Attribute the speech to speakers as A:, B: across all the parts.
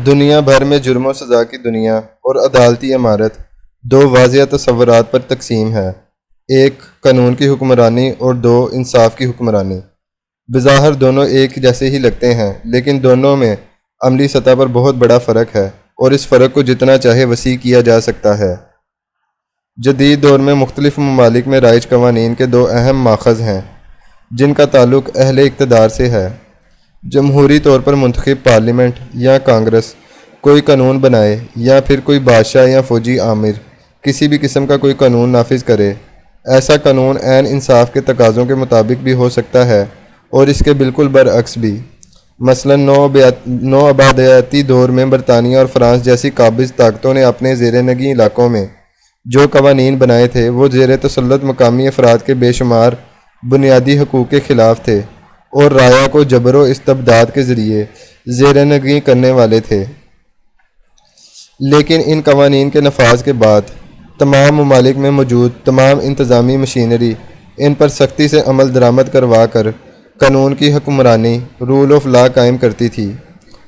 A: دنیا بھر میں جرم و سزا کی دنیا اور عدالتی عمارت دو واضح تصورات پر تقسیم ہے، ایک قانون کی حکمرانی اور دو انصاف کی حکمرانی۔ بظاہر دونوں ایک جیسے ہی لگتے ہیں، لیکن دونوں میں عملی سطح پر بہت بڑا فرق ہے اور اس فرق کو جتنا چاہے وسیع کیا جا سکتا ہے۔ جدید دور میں مختلف ممالک میں رائج قوانین کے دو اہم ماخذ ہیں جن کا تعلق اہل اقتدار سے ہے۔ جمہوری طور پر منتخب پارلیمنٹ یا کانگریس کوئی قانون بنائے یا پھر کوئی بادشاہ یا فوجی آمر کسی بھی قسم کا کوئی قانون نافذ کرے۔ ایسا قانون عین انصاف کے تقاضوں کے مطابق بھی ہو سکتا ہے اور اس کے بالکل برعکس بھی۔ مثلا نو آبادیاتی دور میں برطانیہ اور فرانس جیسی قابض طاقتوں نے اپنے زیر نگین علاقوں میں جو قوانین بنائے تھے وہ زیر تسلط مقامی افراد کے بے شمار بنیادی حقوق کے خلاف تھے اور رعایا کو جبر و استبداد کے ذریعے زیر نگین کرنے والے تھے۔ لیکن ان قوانین کے نفاذ کے بعد تمام ممالک میں موجود تمام انتظامی مشینری ان پر سختی سے عمل درآمد کروا کر قانون کی حکمرانی رول آف لا قائم کرتی تھی،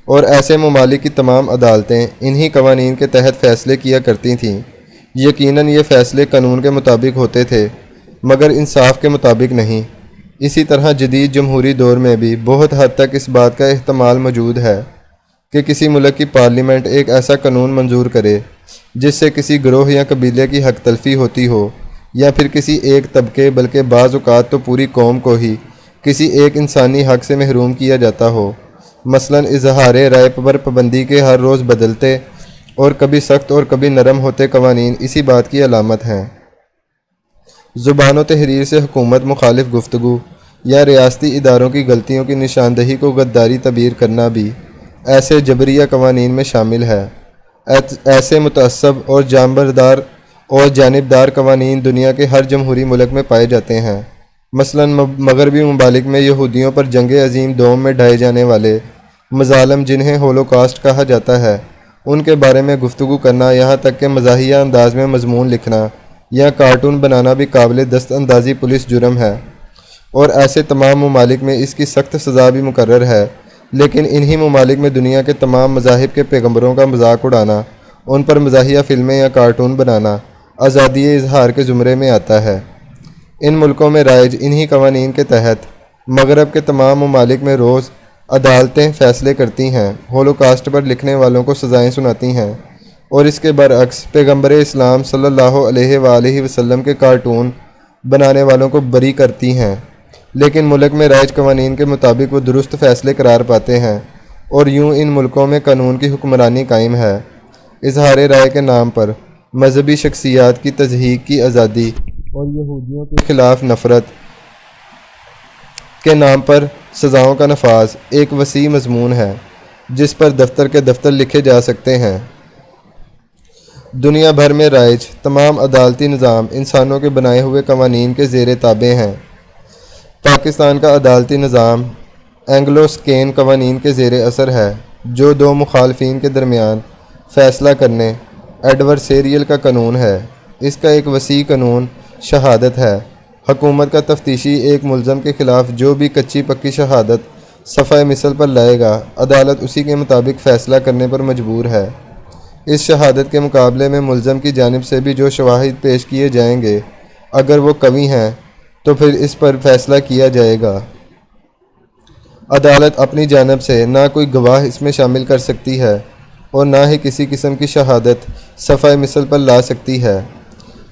A: اور ایسے ممالک کی تمام عدالتیں انہی قوانین کے تحت فیصلے کیا کرتی تھیں۔ یقیناً یہ فیصلے قانون کے مطابق ہوتے تھے مگر انصاف کے مطابق نہیں۔ اسی طرح جدید جمہوری دور میں بھی بہت حد تک اس بات کا احتمال موجود ہے کہ کسی ملک کی پارلیمنٹ ایک ایسا قانون منظور کرے جس سے کسی گروہ یا قبیلے کی حق تلفی ہوتی ہو، یا پھر کسی ایک طبقے بلکہ بعض اوقات تو پوری قوم کو ہی کسی ایک انسانی حق سے محروم کیا جاتا ہو۔ مثلا اظہار رائے پر پابندی کے ہر روز بدلتے اور کبھی سخت اور کبھی نرم ہوتے قوانین اسی بات کی علامت ہیں۔ زبان و تحریر سے حکومت مخالف گفتگو یا ریاستی اداروں کی غلطیوں کی نشاندہی کو غداری تعبیر کرنا بھی ایسے جبریہ قوانین میں شامل ہے۔ ایسے متعصب اور جانبدار قوانین دنیا کے ہر جمہوری ملک میں پائے جاتے ہیں۔ مثلا مغربی ممالک میں یہودیوں پر جنگ عظیم دوم میں ڈھائے جانے والے مظالم جنہیں ہولوکاسٹ کہا جاتا ہے، ان کے بارے میں گفتگو کرنا، یہاں تک کہ مزاحیہ انداز میں مضمون لکھنا یا کارٹون بنانا بھی قابل دست اندازی پولیس جرم ہے، اور ایسے تمام ممالک میں اس کی سخت سزا بھی مقرر ہے۔ لیکن انہی ممالک میں دنیا کے تمام مذاہب کے پیغمبروں کا مذاق اڑانا، ان پر مزاحیہ فلمیں یا کارٹون بنانا آزادی اظہار کے زمرے میں آتا ہے۔ ان ملکوں میں رائج انہی قوانین کے تحت مغرب کے تمام ممالک میں روز عدالتیں فیصلے کرتی ہیں، ہولوکاسٹ پر لکھنے والوں کو سزائیں سناتی ہیں، اور اس کے برعکس پیغمبر اسلام صلی اللہ علیہ وآلہ وسلم کے کارٹون بنانے والوں کو بری کرتی ہیں۔ لیکن ملک میں رائج قوانین کے مطابق وہ درست فیصلے قرار پاتے ہیں، اور یوں ان ملکوں میں قانون کی حکمرانی قائم ہے۔ اظہار رائے کے نام پر مذہبی شخصیات کی تضحیک کی آزادی اور یہودیوں کے خلاف نفرت کے نام پر سزاؤں کا نفاذ ایک وسیع مضمون ہے جس پر دفتر کے دفتر لکھے جا سکتے ہیں۔ دنیا بھر میں رائج تمام عدالتی نظام انسانوں کے بنائے ہوئے قوانین کے زیر تابع ہیں۔ پاکستان کا عدالتی نظام اینگلو سکین قوانین کے زیر اثر ہے، جو دو مخالفین کے درمیان فیصلہ کرنے ایڈورسیریل کا قانون ہے۔ اس کا ایک وسیع قانون شہادت ہے۔ حکومت کا تفتیشی ایک ملزم کے خلاف جو بھی کچی پکی شہادت صفحہ مثل پر لائے گا، عدالت اسی کے مطابق فیصلہ کرنے پر مجبور ہے۔ اس شہادت کے مقابلے میں ملزم کی جانب سے بھی جو شواہد پیش کیے جائیں گے، اگر وہ قوی ہیں تو پھر اس پر فیصلہ کیا جائے گا۔ عدالت اپنی جانب سے نہ کوئی گواہ اس میں شامل کر سکتی ہے اور نہ ہی کسی قسم کی شہادت صفحہ مثل پر لا سکتی ہے۔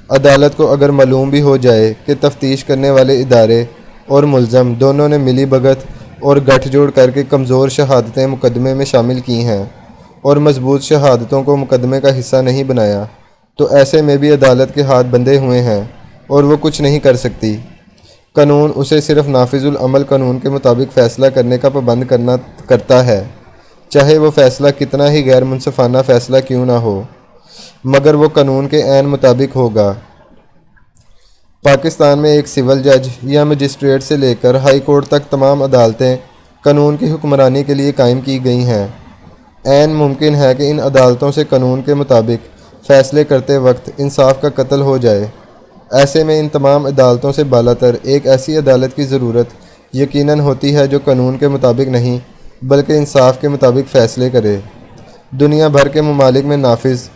A: عدالت کو اگر معلوم بھی ہو جائے کہ تفتیش کرنے والے ادارے اور ملزم دونوں نے ملی بھگت اور گٹھ جوڑ کر کے کمزور شہادتیں مقدمے میں شامل کی ہیں اور مضبوط شہادتوں کو مقدمے کا حصہ نہیں بنایا، تو ایسے میں بھی عدالت کے ہاتھ بندھے ہوئے ہیں اور وہ کچھ نہیں کر سکتی۔ قانون اسے صرف نافذ العمل قانون کے مطابق فیصلہ کرنے کا پابند کرتا ہے، چاہے وہ فیصلہ کتنا ہی غیر منصفانہ فیصلہ کیوں نہ ہو، مگر وہ قانون کے عین مطابق ہوگا۔ پاکستان میں ایک سول جج یا مجسٹریٹ سے لے کر ہائی کورٹ تک تمام عدالتیں قانون کی حکمرانی کے لیے قائم کی گئی ہیں۔ عین ممکن ہے کہ ان عدالتوں سے قانون کے مطابق فیصلے کرتے وقت انصاف کا قتل ہو جائے۔ ایسے میں ان تمام عدالتوں سے بالاتر ایک ایسی عدالت کی ضرورت یقیناً ہوتی ہے جو قانون کے مطابق نہیں بلکہ انصاف کے مطابق فیصلے کرے۔ دنیا بھر کے ممالک میں نافذ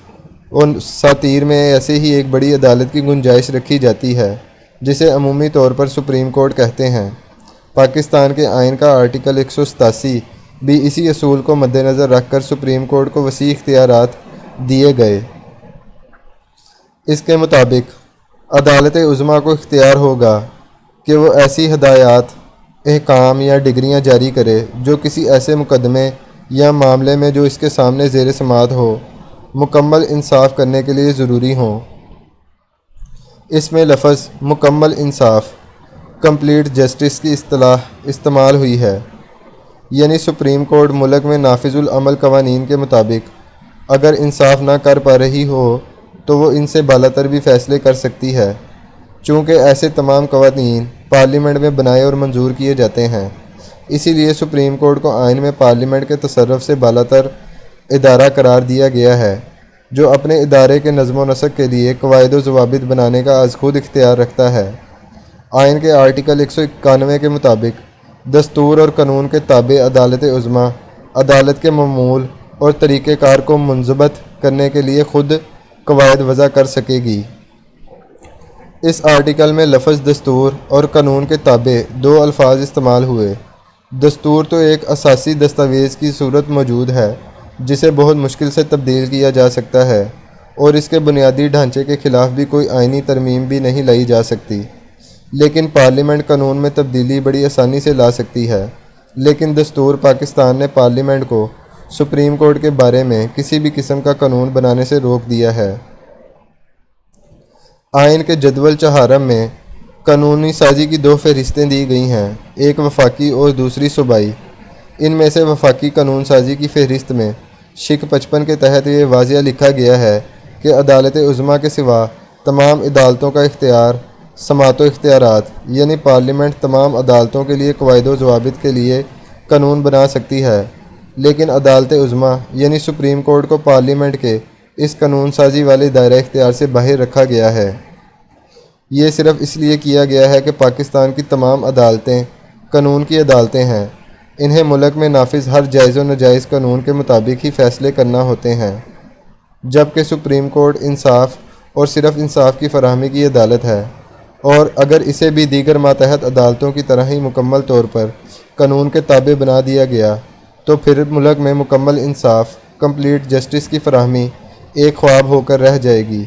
A: اور ساتیر میں ایسے ہی ایک بڑی عدالت کی گنجائش رکھی جاتی ہے جسے عمومی طور پر سپریم کورٹ کہتے ہیں۔ پاکستان کے آئین کا آرٹیکل 187 بھی اسی اصول کو مد نظر رکھ کر سپریم کورٹ کو وسیع اختیارات دیے گئے۔ اس کے مطابق عدالت عظمیٰ کو اختیار ہوگا کہ وہ ایسی ہدایات، احکام یا ڈگریاں جاری کرے جو کسی ایسے مقدمے یا معاملے میں جو اس کے سامنے زیر سماعت ہو، مکمل انصاف کرنے کے لیے ضروری ہوں۔ اس میں لفظ مکمل انصاف، کمپلیٹ جسٹس کی اصطلاح استعمال ہوئی ہے، یعنی سپریم کورٹ ملک میں نافذ العمل قوانین کے مطابق اگر انصاف نہ کر پا رہی ہو تو وہ ان سے بالاتر بھی فیصلے کر سکتی ہے۔ چونکہ ایسے تمام قوانین پارلیمنٹ میں بنائے اور منظور کیے جاتے ہیں، اسی لیے سپریم کورٹ کو آئین میں پارلیمنٹ کے تصرف سے بالاتر ادارہ قرار دیا گیا ہے، جو اپنے ادارے کے نظم و نسق کے لیے قواعد و ضوابط بنانے کا از خود اختیار رکھتا ہے۔ آئین کے آرٹیکل 191 کے مطابق دستور اور قانون کے تابع عدالت عظمیٰ عدالت کے معمول اور طریقہ کار کو منضبط کرنے کے لیے خود قواعد وضع کر سکے گی۔ اس آرٹیکل میں لفظ دستور اور قانون کے تابع دو الفاظ استعمال ہوئے۔ دستور تو ایک اساسی دستاویز کی صورت موجود ہے جسے بہت مشکل سے تبدیل کیا جا سکتا ہے اور اس کے بنیادی ڈھانچے کے خلاف بھی کوئی آئینی ترمیم بھی نہیں لائی جا سکتی، لیکن پارلیمنٹ قانون میں تبدیلی بڑی آسانی سے لا سکتی ہے۔ لیکن دستور پاکستان نے پارلیمنٹ کو سپریم کورٹ کے بارے میں کسی بھی قسم کا قانون بنانے سے روک دیا ہے۔ آئین کے جدول چہارم میں قانونی سازی کی دو فہرستیں دی گئی ہیں، ایک وفاقی اور دوسری صوبائی۔ ان میں سے وفاقی قانون سازی کی فہرست میں شق 55 کے تحت یہ واضح لکھا گیا ہے کہ عدالت عظمیٰ کے سوا تمام عدالتوں کا اختیار سماعت و اختیارات، یعنی پارلیمنٹ تمام عدالتوں کے لیے قواعد و ضوابط کے لیے قانون بنا سکتی ہے، لیکن عدالت عظمیٰ یعنی سپریم کورٹ کو پارلیمنٹ کے اس قانون سازی والے دائرہ اختیار سے باہر رکھا گیا ہے۔ یہ صرف اس لیے کیا گیا ہے کہ پاکستان کی تمام عدالتیں قانون کی عدالتیں ہیں، انہیں ملک میں نافذ ہر جائز و ناجائز قانون کے مطابق ہی فیصلے کرنا ہوتے ہیں، جبکہ سپریم کورٹ انصاف اور صرف انصاف کی فراہمی کی عدالت ہے، اور اگر اسے بھی دیگر ماتحت عدالتوں کی طرح ہی مکمل طور پر قانون کے تابع بنا دیا گیا تو پھر ملک میں مکمل انصاف، کمپلیٹ جسٹس کی فراہمی ایک خواب ہو کر رہ جائے گی۔